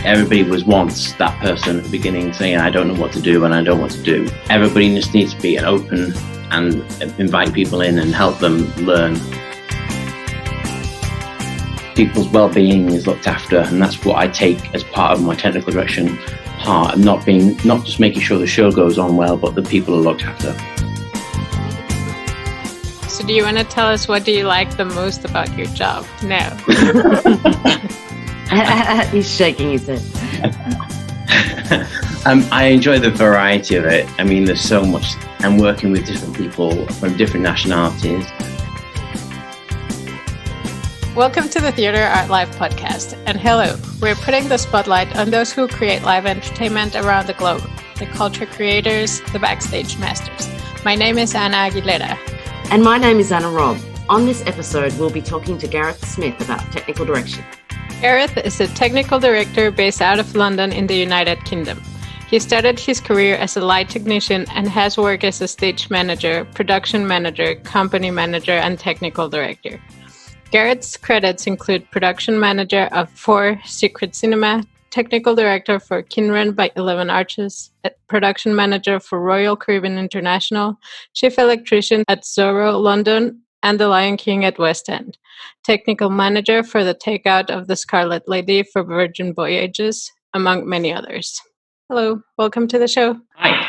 Everybody was once that person at the beginning saying, I don't know what to do and I don't want to do. Everybody just needs to be open and invite people in and help them learn. People's well-being is looked after, and that's what I take as part of my technical direction part, and not just making sure the show goes on well, but the people are looked after. So do you want to tell us what do you like the most about your job now? He's shaking his head. I enjoy the variety of it. I mean, there's so much. I'm working with different people from different nationalities. Welcome to the TheatreArtLife podcast. And hello, we're putting the spotlight on those who create live entertainment around the globe, the culture creators, the backstage masters. My name is Anna Aguilera. And my name is Anna Robb. On this episode, we'll be talking to Gareth Smith about technical direction. Gareth is a technical director based out of London in the United Kingdom. He started his career as a light technician and has worked as a stage manager, production manager, company manager, and technical director. Gareth's credits include production manager for Secret Cinema, technical director for Kinran by 11 Arches, production manager for Royal Caribbean International, chief electrician at Zorro London, and The Lion King at West End, technical manager for the takeout of the Scarlet Lady for Virgin Voyages, among many others. Hello, welcome to the show. Hi.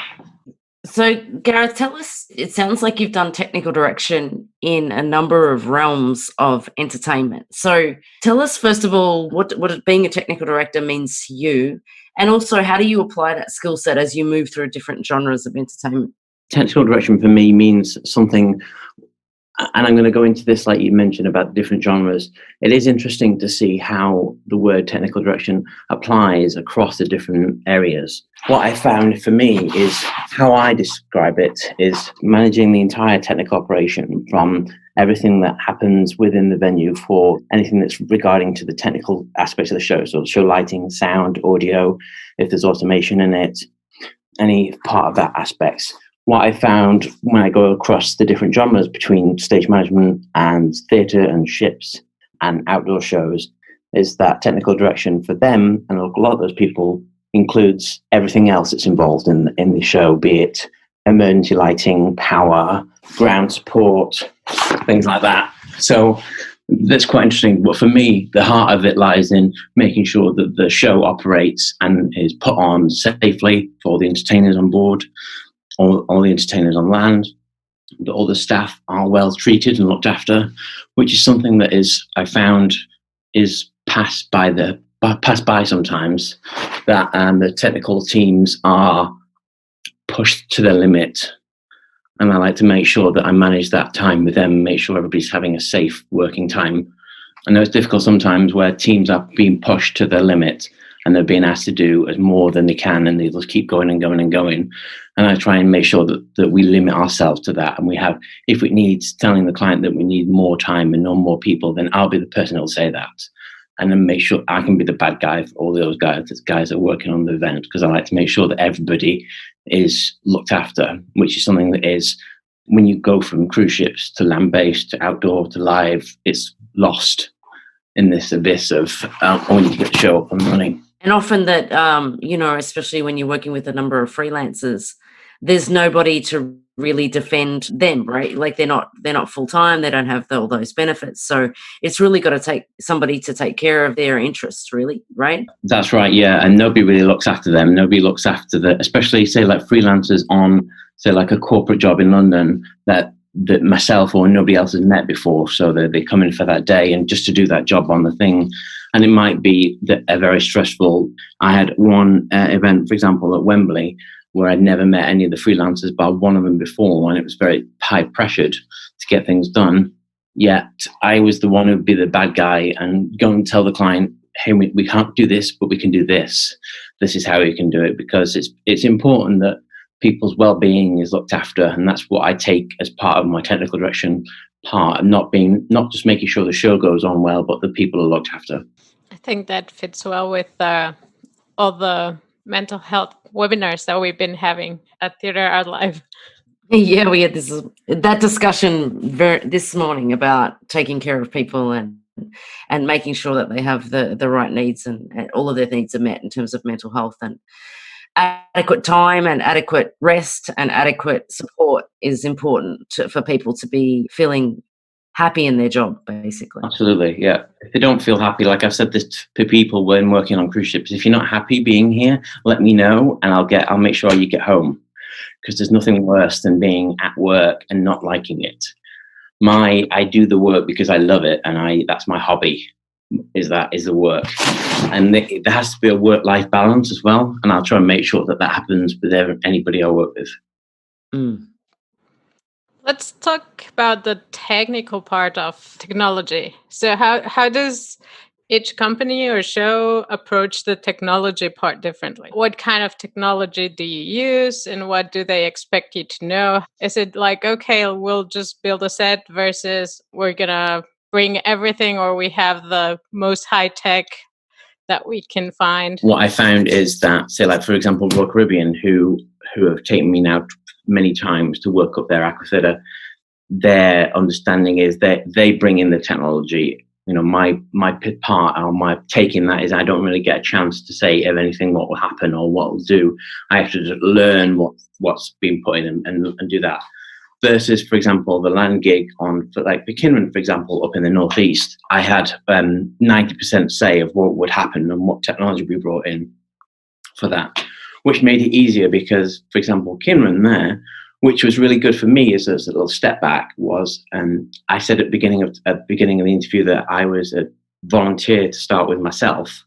So, Gareth, tell us, it sounds like you've done technical direction in a number of realms of entertainment. So tell us, first of all, what being a technical director means to you, and also how do you apply that skill set as you move through different genres of entertainment? Technical direction for me means something, and I'm going to go into this like you mentioned about different genres. It is interesting to see how the word technical direction applies across the different areas. What I found for me is how I describe it is managing the entire technical operation, from everything that happens within the venue for anything that's regarding to the technical aspects of the show. So show lighting, sound, audio, if there's automation in it, any part of that aspects. What I found when I go across the different genres between stage management and theatre and ships and outdoor shows is that technical direction for them, and a lot of those people, includes everything else that's involved in the show, be it emergency lighting, power, ground support, things like that. So that's quite interesting. But for me, the heart of it lies in making sure that the show operates and is put on safely for the entertainers on board, all the entertainers on land, that all the staff are well treated and looked after, which is something that I found is passed by sometimes, that the technical teams are pushed to their limit. And I like to make sure that I manage that time with them, make sure everybody's having a safe working time. I know it's difficult sometimes where teams are being pushed to their limit and they're being asked to do as more than they can, and they just keep going and going and going. And I try and make sure that we limit ourselves to that. And we have, if it needs telling the client that we need more time and no more people, then I'll be the person that will say that. And then make sure I can be the bad guy for all those guys that are working on the event, because I like to make sure that everybody is looked after, which is something that is, when you go from cruise ships to land-based to outdoor to live, it's lost in this abyss of when you get the show up and running. And often that, especially when you're working with a number of freelancers, there's nobody to really defend them, right? Like they're not full-time, they don't have all those benefits. So it's really got to take somebody to take care of their interests, really, right? That's right, yeah. And nobody really looks after them. Nobody looks after especially say like freelancers on, say like a corporate job in London that myself or nobody else has met before. So they come in for that day and just to do that job on the thing. And it might be a very stressful. I had one event, for example, at Wembley, where I'd never met any of the freelancers, but one of them before, and it was very high pressured to get things done. Yet I was the one who'd be the bad guy and go and tell the client, hey, we can't do this, but we can do this. This is how we can do it, because it's important that people's well-being is looked after, and that's what I take as part of my technical direction part, and not just making sure the show goes on well, but the people are looked after. I think that fits well with all the mental health webinars that we've been having at TheatreArtLife. Yeah, we had that discussion this morning about taking care of people and and making sure that they have the right needs and all of their needs are met in terms of mental health, and adequate time and adequate rest and adequate support is important for people to be feeling happy in their job, basically. Absolutely, yeah. If they don't feel happy, like I've said this to people when working on cruise ships, if you're not happy being here, let me know and I'll make sure you get home, because there's nothing worse than being at work and not liking it. I do the work because I love it, and that's my hobby. Is the work, and there has to be a work-life balance as well. And I'll try and make sure that happens with anybody I work with. Mm. Let's talk about the technical part of technology. So how does each company or show approach the technology part differently? What kind of technology do you use, and what do they expect you to know? Is it like, okay, we'll just build a set versus we're gonna bring everything, or we have the most high tech that we can find? What I found is that, say, like for example, Royal Caribbean, who have taken me now many times to work up their aquatheatre, their understanding is that they bring in the technology. You know, my part or my take in that is I don't really get a chance to say of anything what will happen or what will do. I have to just learn what's been put in and do that. Versus, for example, the land gig for Bickering, for example, up in the northeast, I had 90% say of what would happen and what technology we brought in for that, which made it easier because, for example, Kinran there, which was really good for me as a little step back, was I said at the beginning of the interview that I was a volunteer to start with myself.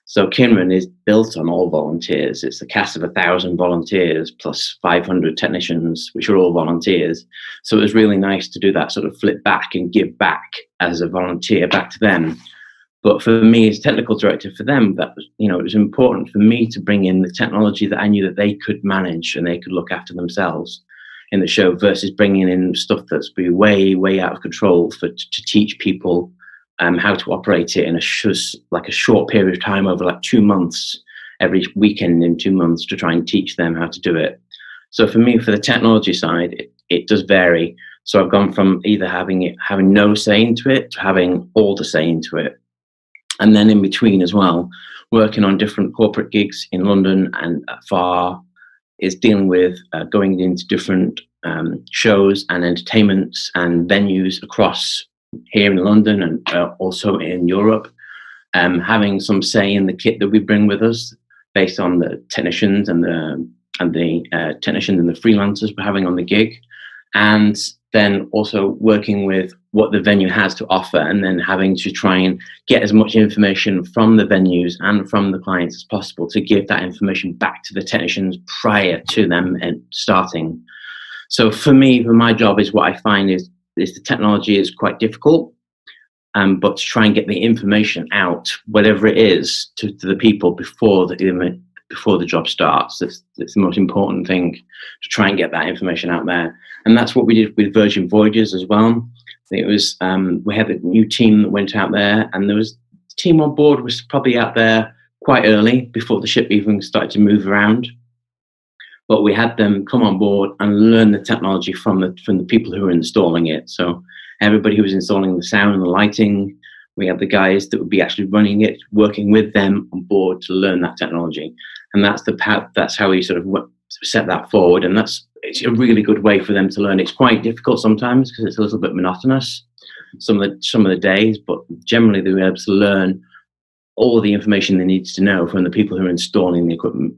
So Kinran is built on all volunteers. It's a cast of 1,000 volunteers plus 500 technicians, which are all volunteers. So it was really nice to do that sort of flip back and give back as a volunteer back to them. But for me as technical director for them, that was, it was important for me to bring in the technology that I knew that they could manage and they could look after themselves in the show, versus bringing in stuff that's be way, way out of control to teach people how to operate it in a short period of time over 2 months, every weekend in 2 months, to try and teach them how to do it. So for me, for the technology side, it does vary. So I've gone from either having no say into it to having all the say into it. And then in between as well, working on different corporate gigs in London and far, is dealing with going into different shows and entertainments and venues across here in London and also in Europe, having some say in the kit that we bring with us based on the technicians and the technicians and the freelancers we're having on the gig, and then also working with what the venue has to offer, and then having to try and get as much information from the venues and from the clients as possible to give that information back to the technicians prior to them starting. So for me, for my job, is what I find is the technology is quite difficult, but to try and get the information out, whatever it is, to the people before the job starts. That's the most important thing, to try and get that information out there. And that's what we did with Virgin Voyages as well. It was we had a new team that went out there, and there was the team on board was probably out there quite early before the ship even started to move around. But we had them come on board and learn the technology from the people who were installing it. So everybody who was installing the sound and the lighting, we had the guys that would be actually running it, working with them on board to learn that technology. And that's how we sort of set that forward. And it's a really good way for them to learn. It's quite difficult sometimes because it's a little bit monotonous some of the days, but generally they were able to learn all the information they needed to know from the people who are installing the equipment.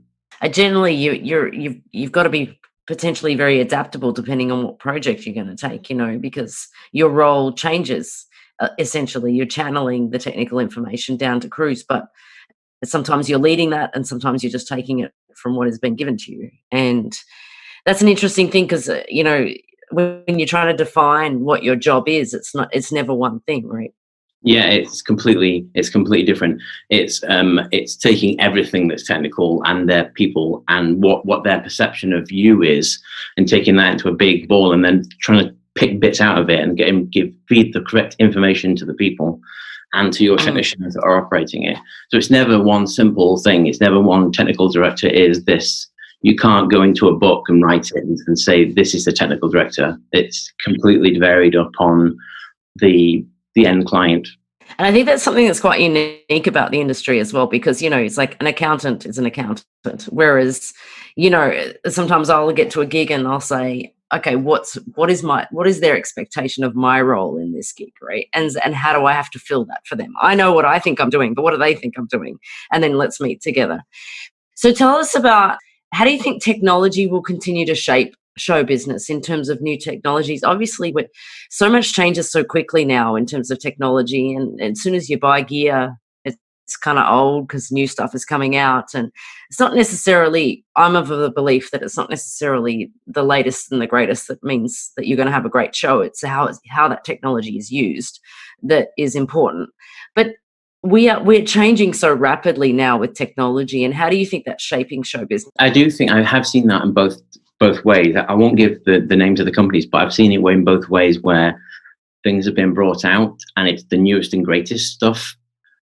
Generally, you've got to be potentially very adaptable depending on what project you're going to take, because your role changes. Essentially, you're channeling the technical information down to crews, but sometimes you're leading that, and sometimes you're just taking it from what has been given to you. And that's an interesting thing because when you're trying to define what your job is, it's never one thing, right? Yeah, it's completely different. It's taking everything that's technical and their people and what their perception of you is, and taking that into a big ball, and then trying to pick bits out of it and feed the correct information to the people and to your technicians that are operating it. So it's never one simple thing. It's never one technical director is this. You can't go into a book and write it and say this is the technical director. It's completely varied upon the end client. And I think that's something that's quite unique about the industry as well, because, it's like an accountant is an accountant. Whereas, sometimes I'll get to a gig and I'll say, okay, what is their expectation of my role in this gig, right? And how do I have to fill that for them? I know what I think I'm doing, but what do they think I'm doing? And then let's meet together. So tell us about, how do you think technology will continue to shape show business in terms of new technologies? Obviously, with so much changes so quickly now in terms of technology, and as soon as you buy gear, it's kind of old because new stuff is coming out, and it's not necessarily, I'm of the belief that it's not necessarily the latest and the greatest that means that you're going to have a great show. It's how that technology is used that is important. But we're changing so rapidly now with technology, and how do you think that's shaping show business? I do think I have seen that in both ways. I won't give the names of the companies, but I've seen it in both ways, where things have been brought out and it's the newest and greatest stuff,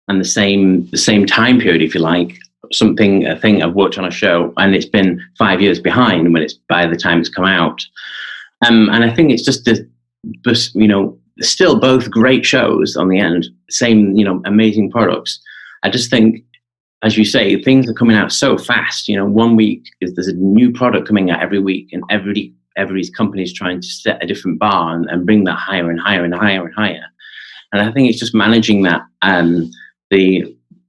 and the same time period, if you like, a thing I've worked on a show and it's been 5 years behind by the time it's come out. And I think it's just still both great shows on the end, same, amazing products. I just think, as you say, things are coming out so fast. 1 week there's a new product coming out every week, and every company is trying to set a different bar and bring that higher and higher and higher and higher. And I think it's just managing that,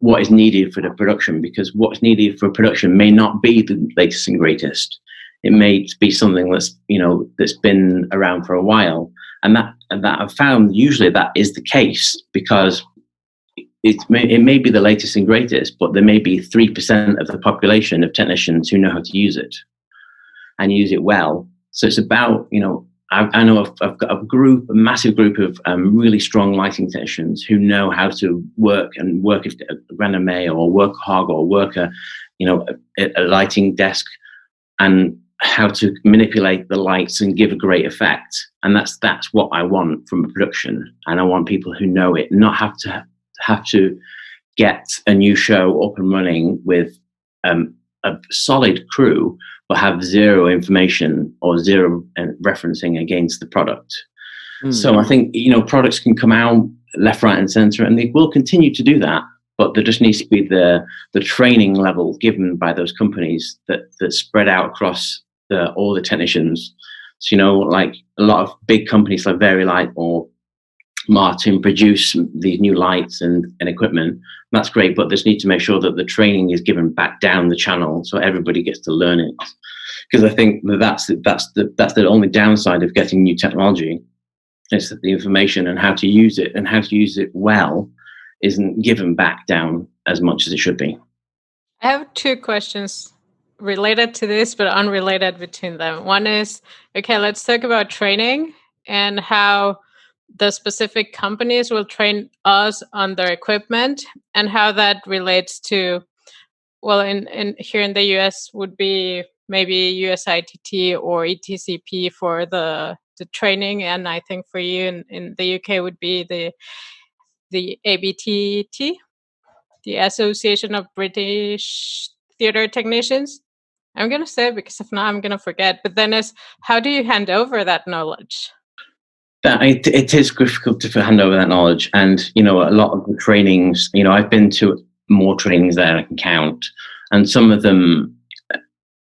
what is needed for the production, because what's needed for production may not be the latest and greatest. It may be something that's been around for a while, and that I've found usually that is the case, because it may be the latest and greatest, but there may be 3% of the population of technicians who know how to use it and use it well. So it's about, I know I've got a massive group of really strong lighting technicians who know how to work a Grand May, or work a hog, or work a lighting desk, and how to manipulate the lights and give a great effect. And that's what I want from a production. And I want people who know it, not have to get a new show up and running with a solid crew, but have zero information or zero referencing against the product. So I think, products can come out left, right, and center, and they will continue to do that. But there just needs to be the training level given by those companies that spread out across all the technicians. So, like a lot of big companies like Verilight or Martin produce these new lights and equipment. That's great, but just need to make sure that the training is given back down the channel so everybody gets to learn it. Because I think that's the only downside of getting new technology, is that the information and how to use it well isn't given back down as much as it should be. I have two questions related to this, but unrelated between them. One is, okay, let's talk about training and how the specific companies will train us on their equipment, and how that relates to, well, in here in the US would be maybe USITT or ETCP for the training, and I think for you in the UK would be the ABTT, the Association of British Theatre Technicians. I'm going to say it because if not, I'm going to forget. But then how do you hand over that knowledge? It is difficult to hand over that knowledge. And, a lot of the trainings, I've been to more trainings than I can count. And some of them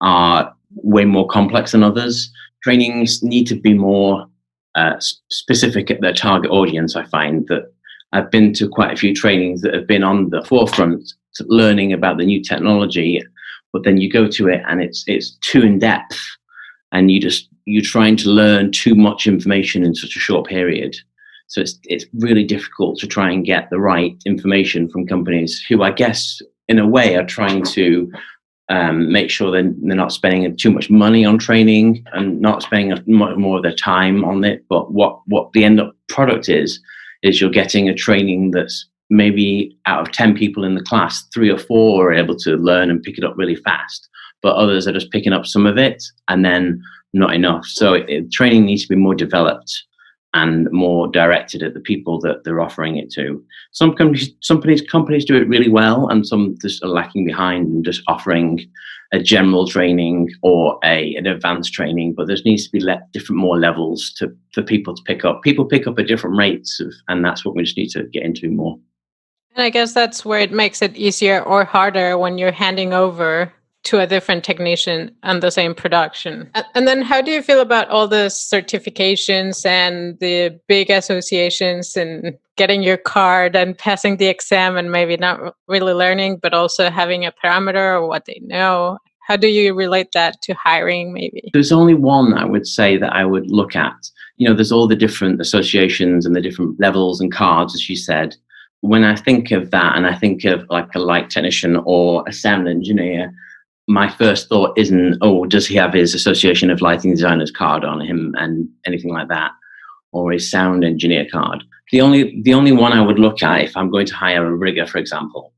are way more complex than others. Trainings need to be more specific at their target audience. I find that I've been to quite a few trainings that have been on the forefront learning about the new technology, but then you go to it and it's too in depth, and you're trying to learn too much information in such a short period. So it's really difficult to try and get the right information from companies who, I guess, in a way, are trying to make sure they're not spending too much money on training and not spending more of their time on it. But what the end up product is you're getting a training that's maybe out of 10 people in the class, 3 or 4 are able to learn and pick it up really fast, but others are just picking up some of it and then not enough. So training needs to be more developed and more directed at the people that they're offering it to. Some companies do it really well, and some just are lacking behind and just offering a general training or an advanced training, but there needs to be different more levels for people to pick up. People pick up at different rates, and that's what we just need to get into more. And I guess that's where it makes it easier or harder when you're handing over to a different technician on the same production. And then how do you feel about all the certifications and the big associations and getting your card and passing the exam and maybe not really learning, but also having a parameter or what they know? How do you relate that to hiring maybe? There's only one I would say that I would look at. There's all the different associations and the different levels and cards, as you said. When I think of that and I think of like a light technician or a sound engineer, my first thought isn't, oh, does he have his Association of Lighting Designers card on him and anything like that, or his sound engineer card. The only one I would look at if I'm going to hire a rigger, for example,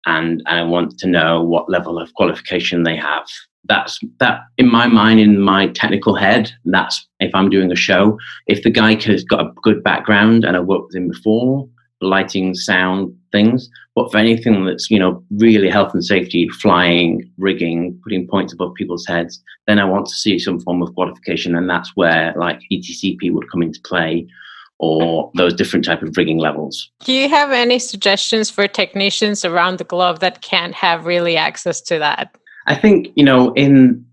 and I want to know what level of qualification they have. That in my mind, in my technical head, that's if I'm doing a show. If the guy has got a good background and I've worked with him before, lighting, sound things, but for anything that's really health and safety, flying, rigging, putting points above people's heads, then I want to see some form of qualification, and that's where like ETCP would come into play, or those different type of rigging levels. Do you have any suggestions for technicians around the globe that can't have really access to that? I think in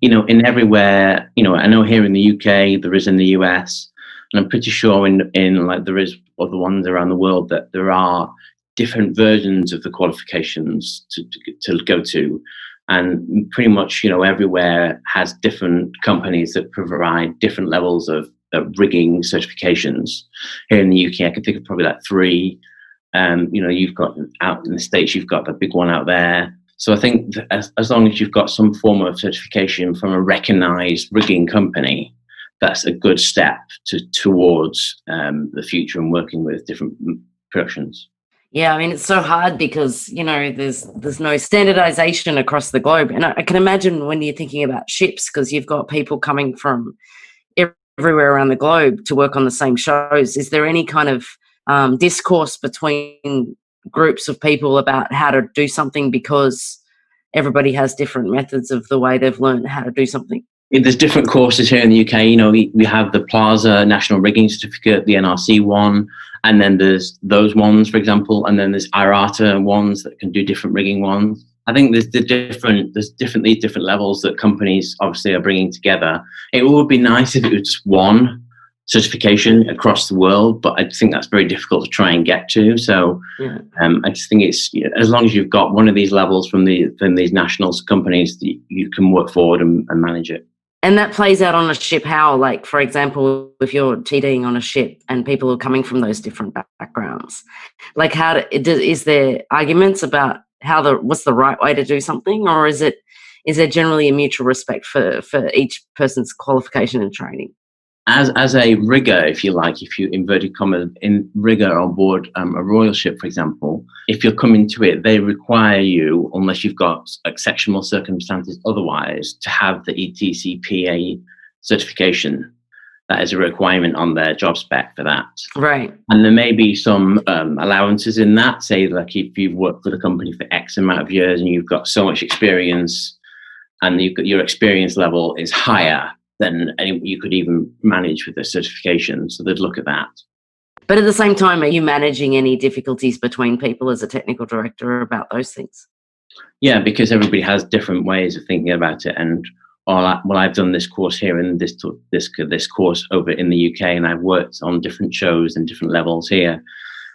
everywhere, I know here in the UK there is in the US, and I'm pretty sure in like there is other ones around the world that there are different versions of the qualifications to go to, and pretty much everywhere has different companies that provide different levels of rigging certifications. Here in the UK, I can think of probably like 3. You've got out in the States, you've got the big one out there. So I think as long as you've got some form of certification from a recognized rigging company, that's a good step towards the future and working with different productions. Yeah, I mean, it's so hard because, there's no standardization across the globe. And I can imagine when you're thinking about ships, because you've got people coming from everywhere around the globe to work on the same shows. Is there any kind of discourse between groups of people about how to do something because everybody has different methods of the way they've learned how to do something? There's different courses here in the UK. We have the Plaza National Rigging Certificate, the NRC one, and then there's those ones, for example, and then there's IRATA ones that can do different rigging ones. I think there's different levels that companies obviously are bringing together. It would be nice if it was just one certification across the world, but I think that's very difficult to try and get to. So yeah. I just think it's as long as you've got one of these levels from these national companies, you can work forward and manage it. And that plays out on a ship how, like, for example, if you're TDing on a ship and people are coming from those different backgrounds, like is there arguments about what's the right way to do something, or is there generally a mutual respect for each person's qualification and training? As a rigger, if you like, if you inverted commas in rigger on board a royal ship, for example, if you're coming to it, they require you, unless you've got exceptional circumstances otherwise, to have the ETCPA certification. That is a requirement on their job spec for that. Right. And there may be some allowances in that, say like if you've worked for the company for X amount of years and you've got so much experience and your experience level is higher than you could even manage with the certification. So they'd look at that. But at the same time, are you managing any difficulties between people as a technical director about those things? Yeah, because everybody has different ways of thinking about it. And I've done this course here and this course over in the UK, and I've worked on different shows and different levels here.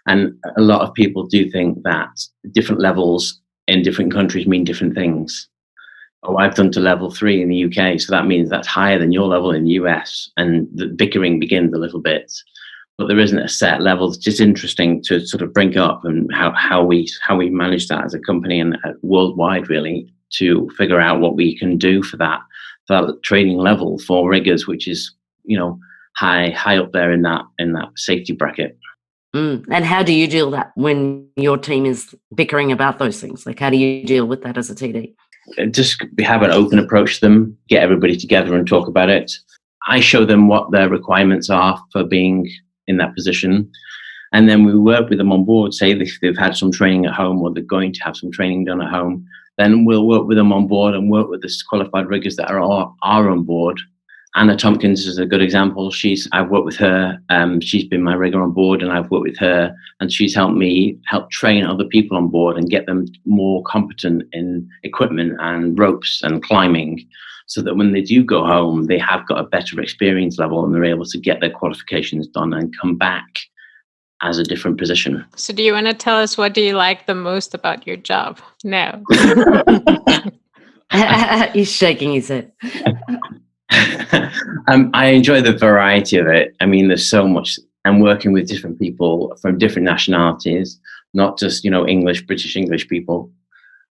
And a lot of people do think that different levels in different countries mean different things. Oh, I've done to level 3 in the UK, so that means that's higher than your level in the US, and the bickering begins a little bit. But there isn't a set level. It's just interesting to sort of bring up and how we manage that as a company and worldwide, really, to figure out what we can do for that training level for riggers, which is high up there in that safety bracket. And how do you deal that when your team is bickering about those things? Like, how do you deal with that as a TD? Just have an open approach to them, get everybody together and talk about it. I show them what their requirements are for being in that position. And then we work with them on board, say if they've had some training at home or they're going to have some training done at home, then we'll work with them on board and work with the qualified riggers that are on board. Anna Tompkins is a good example. I've worked with her. She's been my rigger on board, and I've worked with her, and she's helped me train other people on board and get them more competent in equipment and ropes and climbing, so that when they do go home, they have got a better experience level and they're able to get their qualifications done and come back as a different position. So do you want to tell us what do you like the most about your job? No. He's shaking his head. I enjoy the variety of it. I mean, there's so much. I'm working with different people from different nationalities, not just, British English people.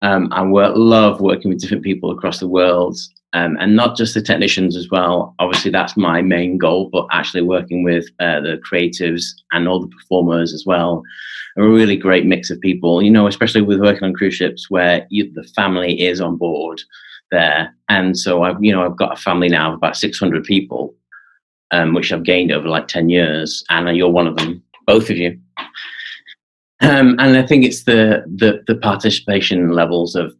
I love working with different people across the world, and not just the technicians as well. Obviously, that's my main goal, but actually working with the creatives and all the performers as well. A really great mix of people, especially with working on cruise ships where the family is on board there. And so I've got a family now of about 600 people, which I've gained over like 10 years. Anna, you're one of them, both of you. And I think it's the participation levels of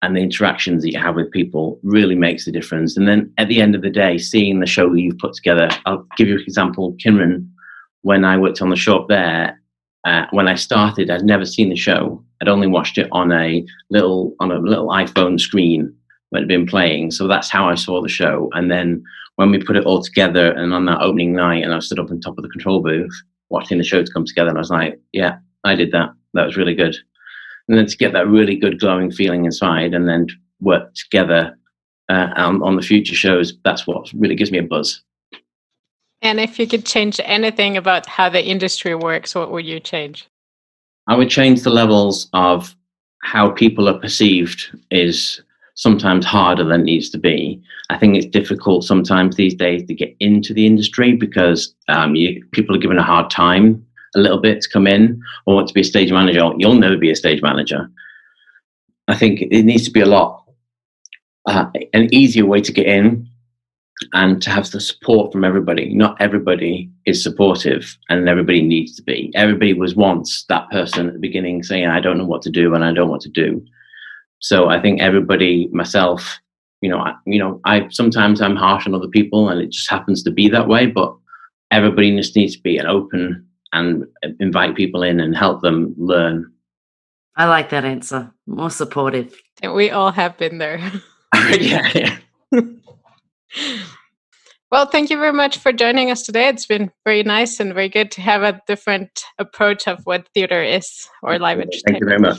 and the interactions that you have with people really makes the difference. And then at the end of the day, seeing the show you've put together, I'll give you an example. Kinran, when I worked on the show up there, when I started, I'd never seen the show. I'd only watched it on a little iPhone screen that had been playing. So that's how I saw the show. And then when we put it all together, and on that opening night, and I stood up on top of the control booth, watching the show to come together, and I was like, yeah, I did that. That was really good. And then to get that really good glowing feeling inside and then work together on the future shows, that's what really gives me a buzz. And if you could change anything about how the industry works, what would you change? I would change the levels of how people are perceived is sometimes harder than it needs to be. I think it's difficult sometimes these days to get into the industry because people are given a hard time a little bit to come in or want to be a stage manager. You'll never be a stage manager. I think it needs to be a lot an easier way to get in and to have the support from everybody. Not everybody is supportive, and everybody needs to be. Everybody was once that person at the beginning saying, I don't know what to do and I don't want to do. So I think everybody, myself, I sometimes I'm harsh on other people and it just happens to be that way, but everybody just needs to be an open and invite people in and help them learn. I like that answer. More supportive. And we all have been there. Yeah. Well, thank you very much for joining us today. It's been very nice and very good to have a different approach of what theatre is or live entertainment. Thank you very much.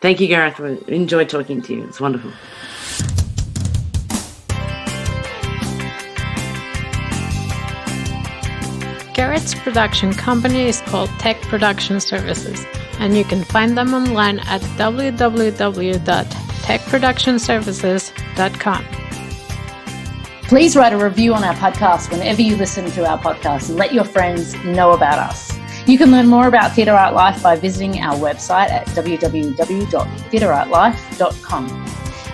Thank you, Gareth. We enjoyed talking to you. It's wonderful. Gareth's production company is called Tech Production Services, and you can find them online at www.techproductionservices.com. Please write a review on our podcast whenever you listen to our podcast and let your friends know about us. You can learn more about TheatreArtLife by visiting our website at www.TheatreArtLife.com.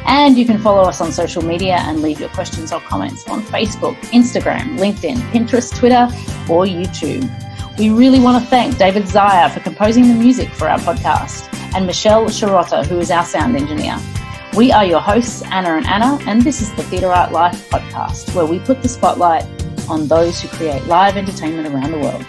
And you can follow us on social media and leave your questions or comments on Facebook, Instagram, LinkedIn, Pinterest, Twitter, or YouTube. We really want to thank David Zaya for composing the music for our podcast and Michelle Sharotta, who is our sound engineer. We are your hosts, Anna and Anna, and this is the Theatre Art Life podcast, where we put the spotlight on those who create live entertainment around the world.